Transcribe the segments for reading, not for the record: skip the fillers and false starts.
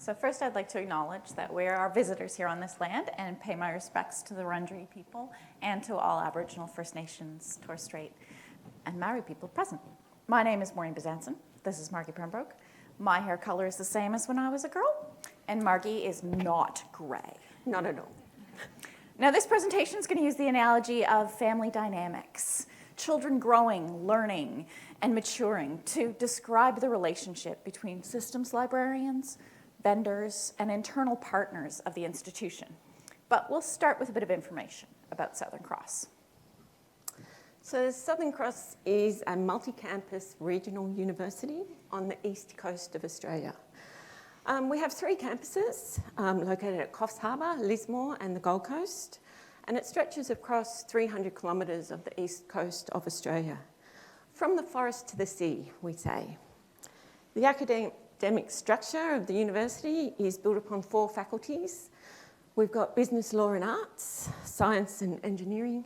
So first I'd like to acknowledge that we are visitors here on this land and pay my respects to the Wurundjeri people and to all Aboriginal, First Nations, Torres Strait and Maori people present. My name is Maureen Bezanson. This is Margie Pembroke. My hair color is the same as when I was a girl, and Margie is not grey. Not at all. Now this presentation is going to use the analogy of family dynamics, children growing, learning, and maturing to describe the relationship between systems librarians, vendors, and internal partners of the institution. But we'll start with a bit of information about Southern Cross. So Southern Cross is a multi-campus regional university on the east coast of Australia. We have 3 campuses located at Coffs Harbour, Lismore and the Gold Coast, and it stretches across 300 kilometres of the east coast of Australia. From the forest to the sea, we say. The academic structure of the university is built upon 4 faculties. We've got business, law and arts, science and engineering,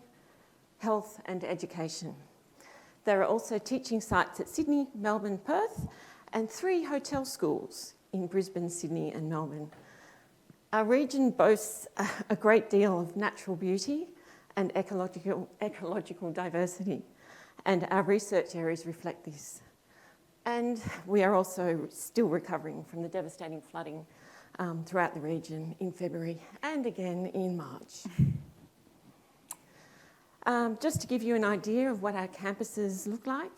health and education. There are also teaching sites at Sydney, Melbourne, Perth, and 3 hotel schools in Brisbane, Sydney and Melbourne. Our region boasts a great deal of natural beauty and ecological diversity, and our research areas reflect this. And we are also still recovering from the devastating flooding throughout the region in February and again in March. Just to give you an idea of what our campuses look like,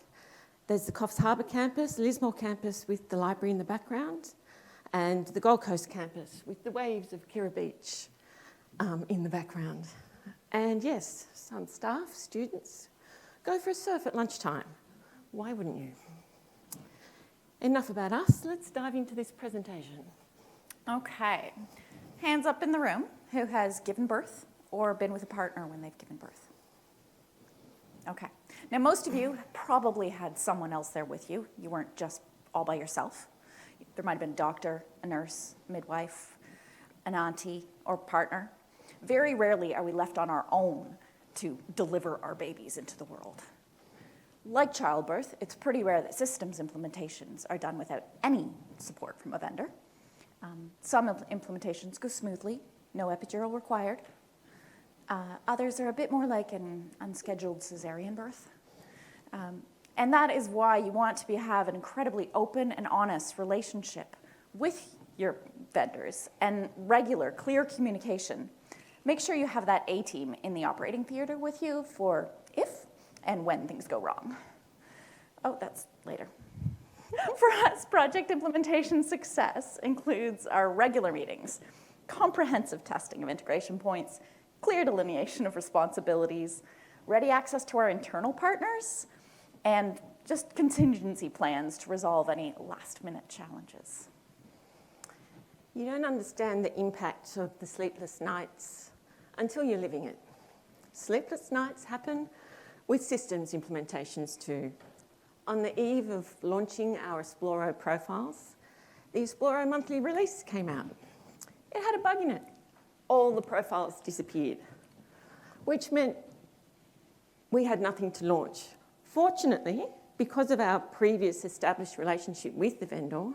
there's the Coffs Harbour campus, Lismore campus with the library in the background, and the Gold Coast campus with the waves of Kirra Beach in the background. And yes, some staff, students, go for a surf at lunchtime. Why wouldn't you? Enough about us, let's dive into this presentation. Okay, hands up in the room who has given birth or been with a partner when they've given birth. Okay, now most of you probably had someone else there with you. You weren't just all by yourself. There might have been a doctor, a nurse, midwife, an auntie, or partner. Very rarely are we left on our own to deliver our babies into the world. Like childbirth, it's pretty rare that systems implementations are done without any support from a vendor. Some implementations go smoothly, no epidural required. Others are a bit more like an unscheduled cesarean birth. And that is why you want to have an incredibly open and honest relationship with your vendors and regular, clear communication. Make sure you have that A-team in the operating theatre with you for if and when things go wrong. Oh, that's later. For us, project implementation success includes our regular meetings, comprehensive testing of integration points, clear delineation of responsibilities, ready access to our internal partners, and just contingency plans to resolve any last-minute challenges. You don't understand the impact of the sleepless nights until you're living it. Sleepless nights happen with systems implementations too. On the eve of launching our Esploro profiles, the Esploro monthly release came out. It had a bug in it. All the profiles disappeared, which meant we had nothing to launch. Fortunately, because of our previous established relationship with the vendor,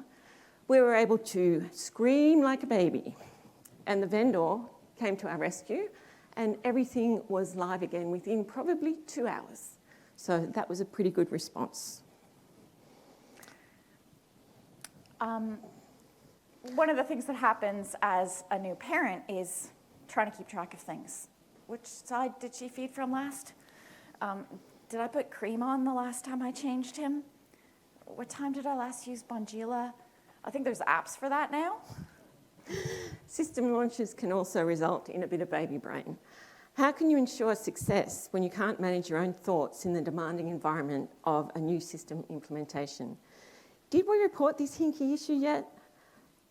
we were able to scream like a baby, and the vendor came to our rescue, and everything was live again within probably 2 hours. So that was a pretty good response. One of the things that happens as a new parent is trying to keep track of things. Which side did she feed from last? Did I put cream on the last time I changed him? What time did I last use Bonjila? I think there's apps for that now. System launches can also result in a bit of baby brain. How can you ensure success when you can't manage your own thoughts in the demanding environment of a new system implementation? Did we report this hinky issue yet?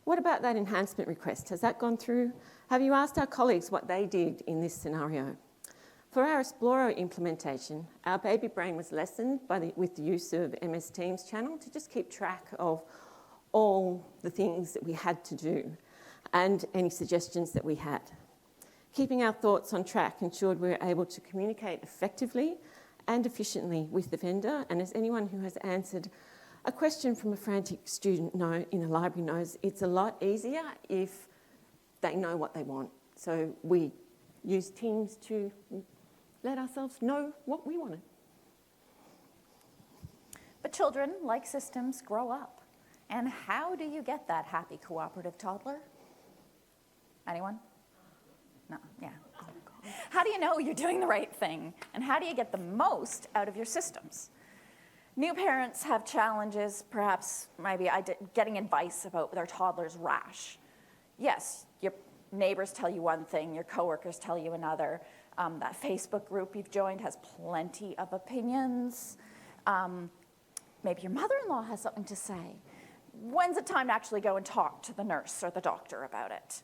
What about that enhancement request? Has that gone through? Have you asked our colleagues what they did in this scenario? For our Esploro implementation, our baby brain was lessened with the use of MS Teams channel to just keep track of all the things that we had to do and any suggestions that we had. Keeping our thoughts on track ensured we were able to communicate effectively and efficiently with the vendor, and as anyone who has answered A question from a frantic student in a library knows it's a lot easier if they know what they want. So we use Teams to let ourselves know what we wanted. But children, like systems, grow up. And how do you get that happy, cooperative toddler? Anyone? No, yeah. How do you know you're doing the right thing? And how do you get the most out of your systems? New parents have challenges, perhaps maybe getting advice about their toddler's rash. Yes, your neighbors tell you one thing, your coworkers tell you another. That Facebook group you've joined has plenty of opinions. Maybe your mother-in-law has something to say. When's it time to actually go and talk to the nurse or the doctor about it?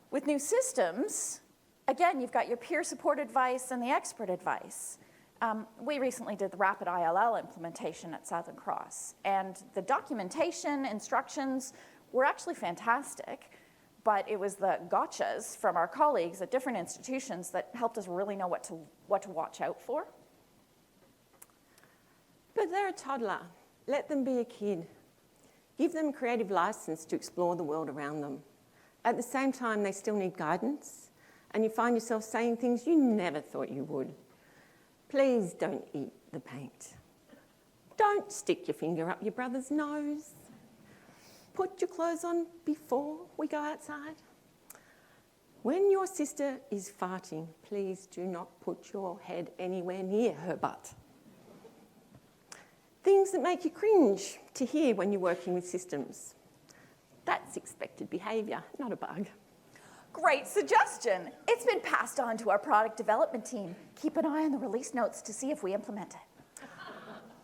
With new systems, again, you've got your peer support advice and the expert advice. We recently did the rapid ILL implementation at Southern Cross, and the documentation, instructions were actually fantastic, but it was the gotchas from our colleagues at different institutions that helped us really know what to watch out for. But they're a toddler. Let them be a kid. Give them creative license to explore the world around them. At the same time, they still need guidance, and you find yourself saying things you never thought you would. Please don't eat the paint. Don't stick your finger up your brother's nose. Put your clothes on before we go outside. When your sister is farting, please do not put your head anywhere near her butt. Things that make you cringe to hear when you're working with systems. That's expected behaviour, not a bug. Great suggestion. It's been passed on to our product development team. Keep an eye on the release notes to see if we implement it.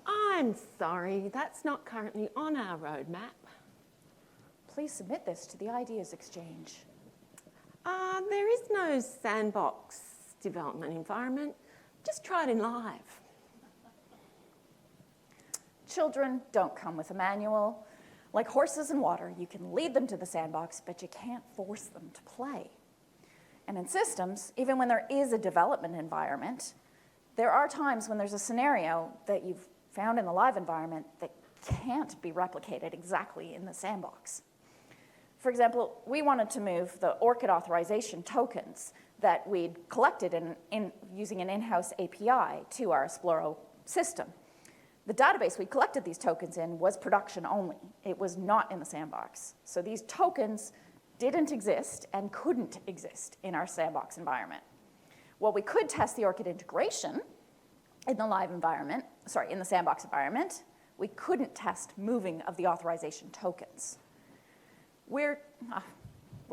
I'm sorry, that's not currently on our roadmap. Please submit this to the Ideas Exchange. There is no sandbox development environment. Just try it in live. Children don't come with a manual. Like horses and water, you can lead them to the sandbox, but you can't force them to play. And in systems, even when there is a development environment, there are times when there's a scenario that you've found in the live environment that can't be replicated exactly in the sandbox. For example, we wanted to move the ORCID authorization tokens that we'd collected using an in-house API to our Esploro system. The database we collected these tokens in was production only. It was not in the sandbox. So these tokens didn't exist and couldn't exist in our sandbox environment. Well, we could test the ORCID integration in the live environment, in the sandbox environment. We couldn't test moving of the authorization tokens. We're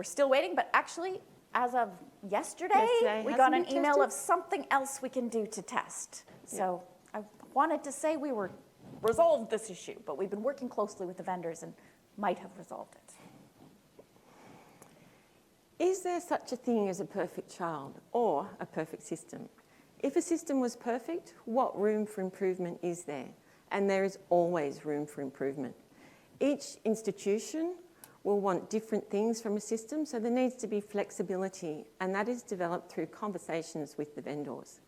still waiting, but actually, as of yesterday we got an email of something else we can do to test. So I wanted to say we were resolved this issue, but we've been working closely with the vendors and might have resolved it. Is there such a thing as a perfect child or a perfect system? If a system was perfect, what room for improvement is there? And there is always room for improvement. Each institution will want different things from a system, so there needs to be flexibility, and that is developed through conversations with the vendors.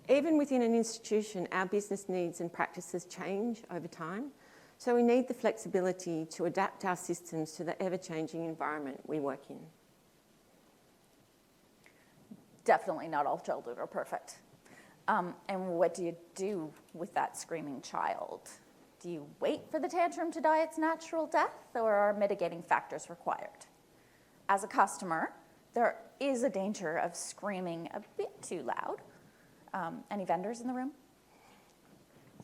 Even within an institution, our business needs and practices change over time, so we need the flexibility to adapt our systems to the ever-changing environment we work in. Definitely not all children are perfect. And what do you do with that screaming child? Do you wait for the tantrum to die its natural death, or are mitigating factors required? As a customer, there is a danger of screaming a bit too loud. Any vendors in the room?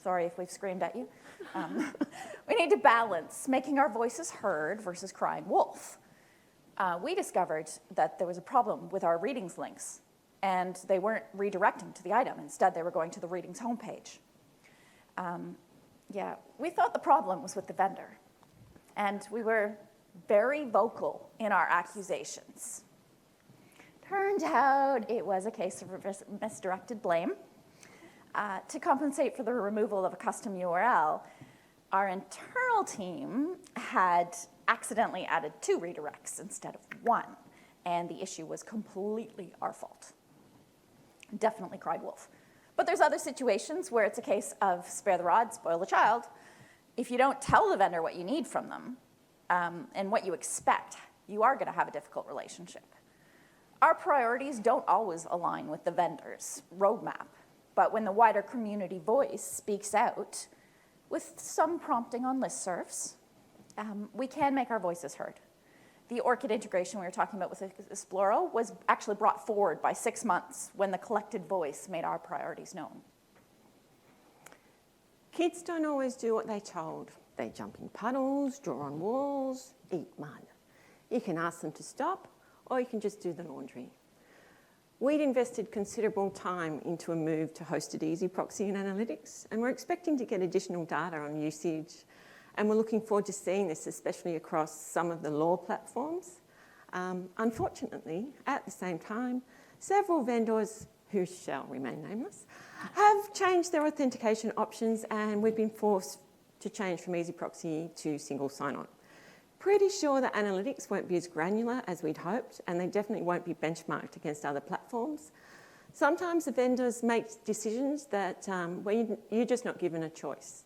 Sorry if we've screamed at you. We need to balance making our voices heard versus crying wolf. We discovered that there was a problem with our readings links, and they weren't redirecting to the item. Instead, they were going to the readings homepage. We thought the problem was with the vendor, and we were very vocal in our accusations. Turned out it was a case of misdirected blame. To compensate for the removal of a custom URL, our internal team had accidentally added 2 redirects instead of 1, and the issue was completely our fault. Definitely cried wolf. But there's other situations where it's a case of spare the rod, spoil the child. If you don't tell the vendor what you need from them and what you expect, you are going to have a difficult relationship. Our priorities don't always align with the vendor's roadmap, but when the wider community voice speaks out, with some prompting on listservs, we can make our voices heard. The ORCID integration we were talking about with Esploro was actually brought forward by 6 months when the collected voice made our priorities known. Kids don't always do what they're told. They jump in puddles, draw on walls, eat mud. You can ask them to stop, or you can just do the laundry. We'd invested considerable time into a move to hosted easy proxy and analytics, and we're expecting to get additional data on usage. And we're looking forward to seeing this, especially across some of the law platforms. Unfortunately, at the same time, several vendors, who shall remain nameless, have changed their authentication options, and we've been forced to change from easy proxy to single sign-on. Pretty sure that analytics won't be as granular as we'd hoped, and they definitely won't be benchmarked against other platforms. Sometimes the vendors make decisions that where you're just not given a choice.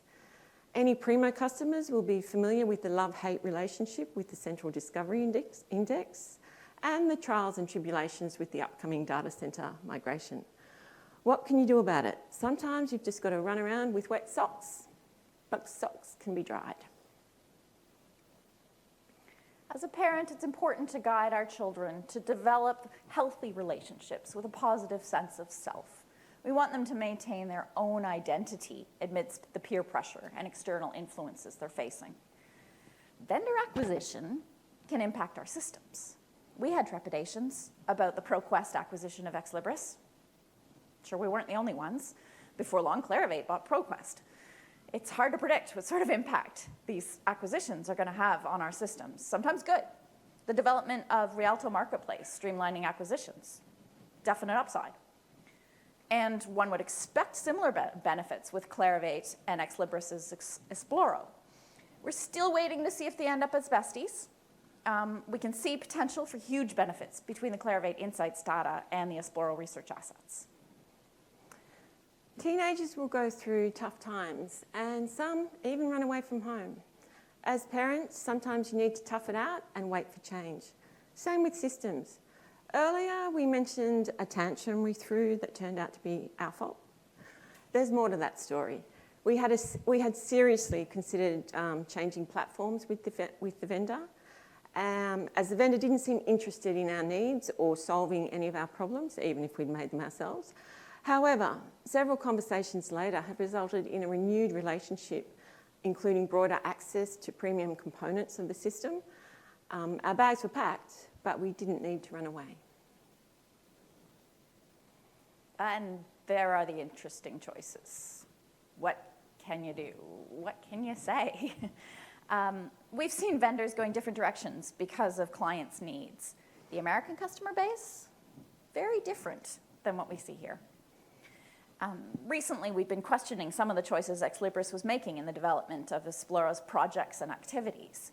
Any Primo customers will be familiar with the love-hate relationship with the Central Discovery Index and the trials and tribulations with the upcoming data centre migration. What can you do about it? Sometimes you've just got to run around with wet socks, but socks can be dried. As a parent, it's important to guide our children to develop healthy relationships with a positive sense of self. We want them to maintain their own identity amidst the peer pressure and external influences they're facing. Vendor acquisition can impact our systems. We had trepidations about the ProQuest acquisition of Ex Libris. Sure, we weren't the only ones. Before long, Clarivate bought ProQuest. It's hard to predict what sort of impact these acquisitions are going to have on our systems. Sometimes good. The development of Rialto Marketplace, streamlining acquisitions, definite upside. And one would expect similar benefits with Clarivate and Ex Libris' Esploro. We're still waiting to see if they end up as besties. We can see potential for huge benefits between the Clarivate Insights data and the Esploro research assets. Teenagers will go through tough times, and some even run away from home. As parents, sometimes you need to tough it out and wait for change. Same with systems. Earlier, we mentioned a tantrum we threw that turned out to be our fault. There's more to that story. We had seriously considered changing platforms with the vendor, as the vendor didn't seem interested in our needs or solving any of our problems, even if we'd made them ourselves. However, several conversations later have resulted in a renewed relationship, including broader access to premium components of the system. Our bags were packed, but we didn't need to run away. And there are the interesting choices. What can you do? What can you say? We've seen vendors going different directions because of clients' needs. The American customer base, very different than what we see here. Recently, we've been questioning some of the choices Ex Libris was making in the development of Esploro's projects and activities.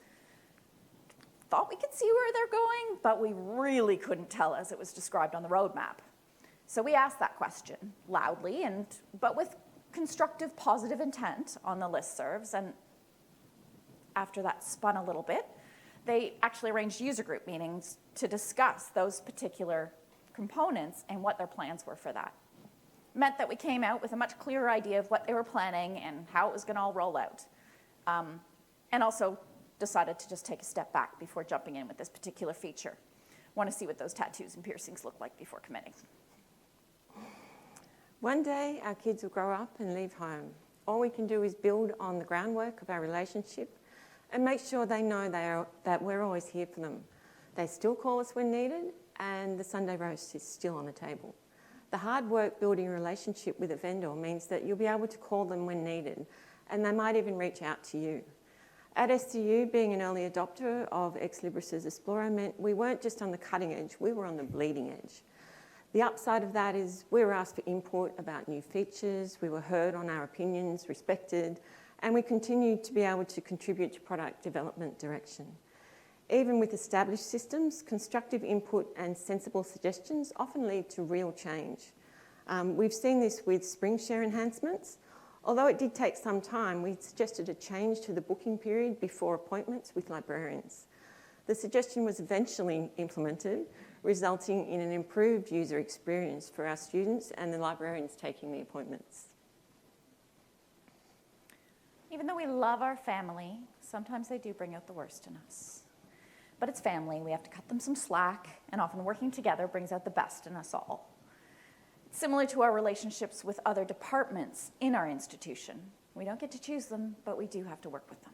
Thought we could see where they're going, but we really couldn't tell as it was described on the roadmap. So we asked that question loudly, but with constructive, positive intent on the listservs, and after that spun a little bit, they actually arranged user group meetings to discuss those particular components and what their plans were for that. Meant that we came out with a much clearer idea of what they were planning and how it was going to all roll out. And also decided to just take a step back before jumping in with this particular feature. Want to see what those tattoos and piercings look like before committing. One day, our kids will grow up and leave home. All we can do is build on the groundwork of our relationship and make sure they know that we're always here for them. They still call us when needed, and the Sunday roast is still on the table. The hard work building a relationship with a vendor means that you'll be able to call them when needed, and they might even reach out to you. At SDU, being an early adopter of Ex Libris' Esploro meant we weren't just on the cutting edge, we were on the bleeding edge. The upside of that is we were asked for input about new features, we were heard on our opinions, respected, and we continued to be able to contribute to product development direction. Even with established systems, constructive input and sensible suggestions often lead to real change. We've seen this with SpringShare enhancements Although it did take some time, we suggested a change to the booking period before appointments with librarians. The suggestion was eventually implemented, resulting in an improved user experience for our students and the librarians taking the appointments. Even though we love our family, sometimes they do bring out the worst in us. But it's family, we have to cut them some slack, and often working together brings out the best in us all. It's similar to our relationships with other departments in our institution. We don't get to choose them, but we do have to work with them.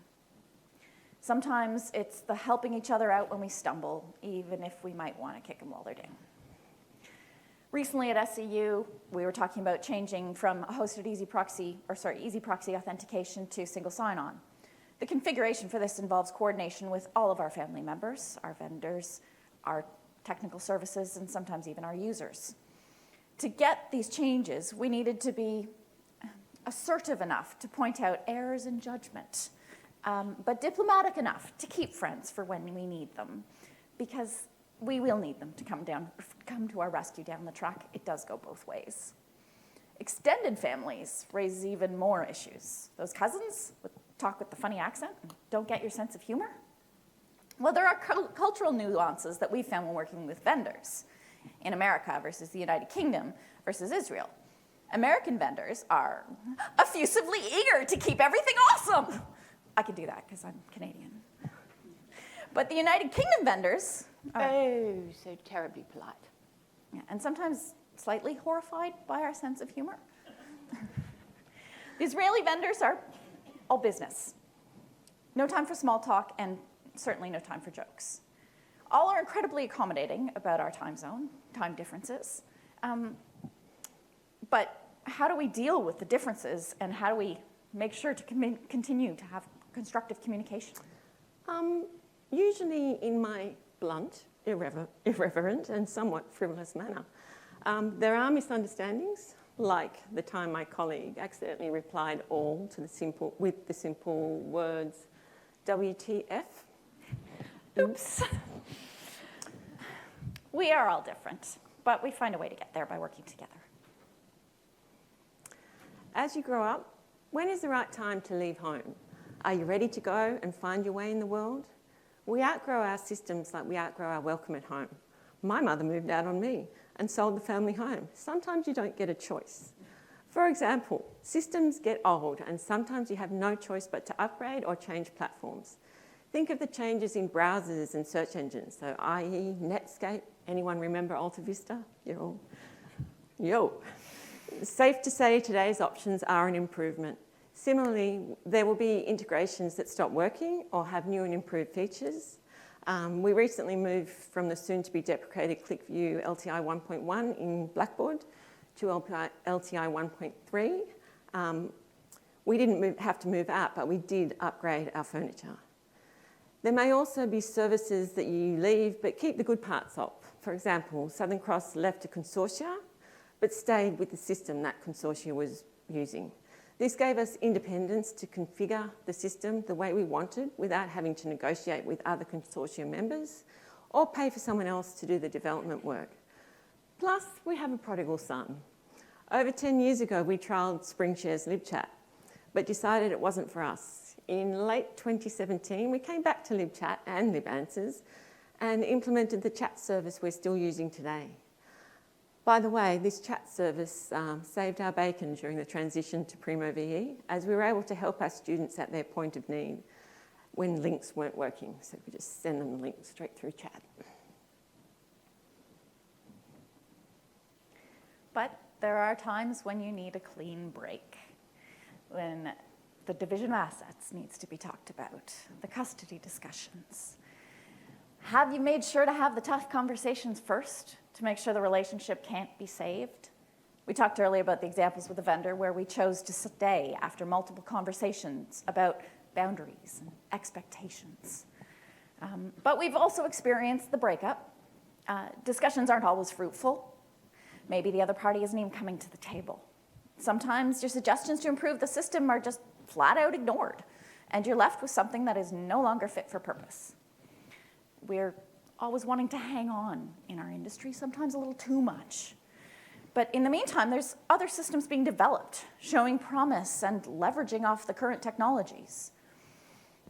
Sometimes it's the helping each other out when we stumble, even if we might want to kick them while they're down. Recently at SCU, we were talking about changing from a hosted easy proxy authentication to single sign-on. The configuration for this involves coordination with all of our family members, our vendors, our technical services, and sometimes even our users. To get these changes, we needed to be assertive enough to point out errors in judgment, but diplomatic enough to keep friends for when we need them, because we will need them to come to our rescue down the track. It does go both ways. Extended families raise even more issues. Those cousins talk with the funny accent and don't get your sense of humor. Well, there are cultural nuances that we found when working with vendors in America versus the United Kingdom versus Israel. American vendors are effusively eager to keep everything awesome. I can do that because I'm Canadian. But the United Kingdom vendors are so terribly polite. yeah, and sometimes slightly horrified by our sense of humor. The Israeli vendors are all business. No time for small talk and certainly no time for jokes. All are incredibly accommodating about our time zone, time differences. But how do we deal with the differences and how do we make sure to continue to have constructive communication? Usually in my blunt, irreverent and somewhat frivolous manner. There are misunderstandings, like the time my colleague accidentally replied all to with the simple words, WTF? Oops. We are all different, but we find a way to get there by working together. As you grow up, when is the right time to leave home? Are you ready to go and find your way in the world? We outgrow our systems like we outgrow our welcome at home. My mother moved out on me and sold the family home. Sometimes you don't get a choice. For example, systems get old and sometimes you have no choice but to upgrade or change platforms. Think of the changes in browsers and search engines, so i.e. Netscape. Anyone remember Alta Vista? You're all, yo. Safe to say today's options are an improvement. Similarly, there will be integrations that stop working or have new and improved features. We recently moved from the soon-to-be deprecated ClickView LTI 1.1 in Blackboard to LTI 1.3. We didn't have to move out, but we did upgrade our furniture. There may also be services that you leave but keep the good parts of. For example, Southern Cross left a consortia but stayed with the system that consortia was using. This gave us independence to configure the system the way we wanted without having to negotiate with other consortium members or pay for someone else to do the development work. Plus, we have a prodigal son. Over 10 years ago, we trialled SpringShare's LibChat, but decided it wasn't for us. In late 2017, we came back to LibChat and LibAnswers and implemented the chat service we're still using today. By the way, this chat service saved our bacon during the transition to Primo VE, as we were able to help our students at their point of need when links weren't working. So we just send them the link straight through chat. But there are times when you need a clean break, when the division of assets needs to be talked about, the custody discussions. Have you made sure to have the tough conversations first to make sure the relationship can't be saved? We talked earlier about the examples with the vendor where we chose to stay after multiple conversations about boundaries and expectations. But we've also experienced the breakup. Discussions aren't always fruitful. Maybe the other party isn't even coming to the table. Sometimes your suggestions to improve the system are just flat out ignored, and you're left with something that is no longer fit for purpose. We're always wanting to hang on in our industry, sometimes a little too much. But in the meantime, there's other systems being developed, showing promise and leveraging off the current technologies.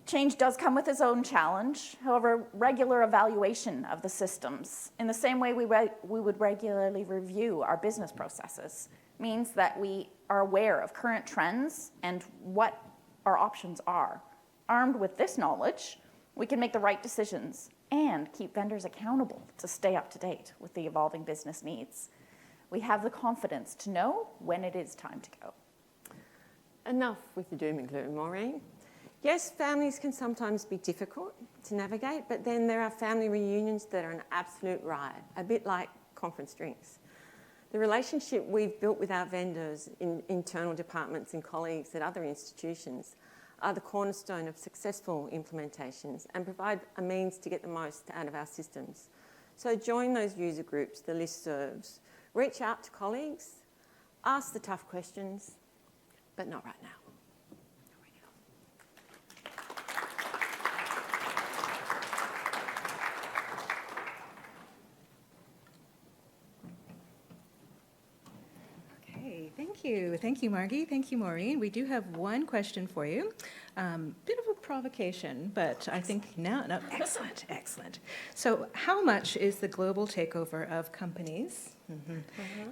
Change does come with its own challenge. However, regular evaluation of the systems, in the same way we would regularly review our business processes, means that we are aware of current trends and what our options are. Armed with this knowledge, we can make the right decisions and keep vendors accountable to stay up to date with the evolving business needs. We have the confidence to know when it is time to go. Enough with the doom and gloom, Maureen. Yes, families can sometimes be difficult to navigate, but then there are family reunions that are an absolute riot, a bit like conference drinks. The relationship we've built with our vendors in internal departments and colleagues at other institutions are the cornerstone of successful implementations and provide a means to get the most out of our systems. So join those user groups, the listservs, reach out to colleagues, ask the tough questions, but not right now. Thank you. Thank you, Margie. Thank you, Maureen. We do have one question for you. Bit of a provocation, but I think now, no, excellent, excellent. So how much is the global takeover of companies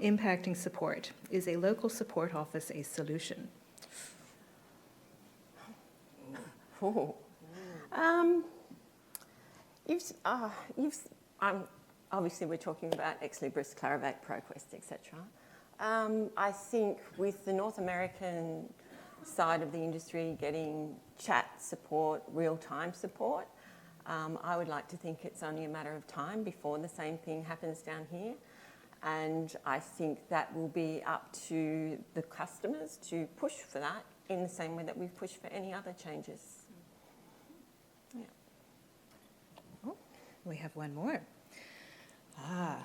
impacting support? Is a local support office a solution? Obviously we're talking about Ex Libris, Clarivate, ProQuest, etc. I think with the North American side of the industry getting chat support, real-time support, I would like to think it's only a matter of time before the same thing happens down here. And I think that will be up to the customers to push for that in the same way that we've pushed for any other changes. Yeah. Oh, we have one more.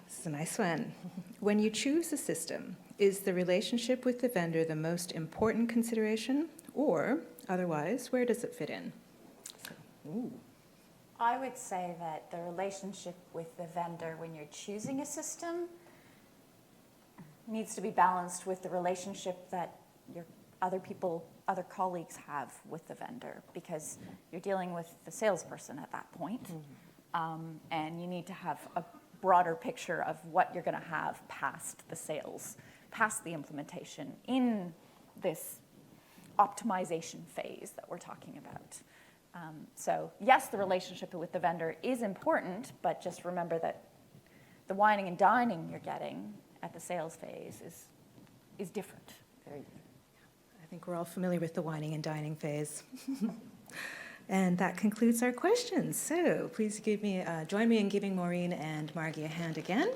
This is a nice one. When you choose a system, is the relationship with the vendor the most important consideration, or otherwise, where does it fit in? I would say that the relationship with the vendor when you're choosing a system needs to be balanced with the relationship that your other colleagues have with the vendor, because you're dealing with the salesperson at that point, and you need to have a broader picture of what you're going to have past the sales, past the implementation, in this optimization phase that we're talking about. So yes, the relationship with the vendor is important, but just remember that the wining and dining you're getting at the sales phase is different. Very different. I think we're all familiar with the wining and dining phase. And that concludes our questions. So please join me in giving Maureen and Margie a hand again.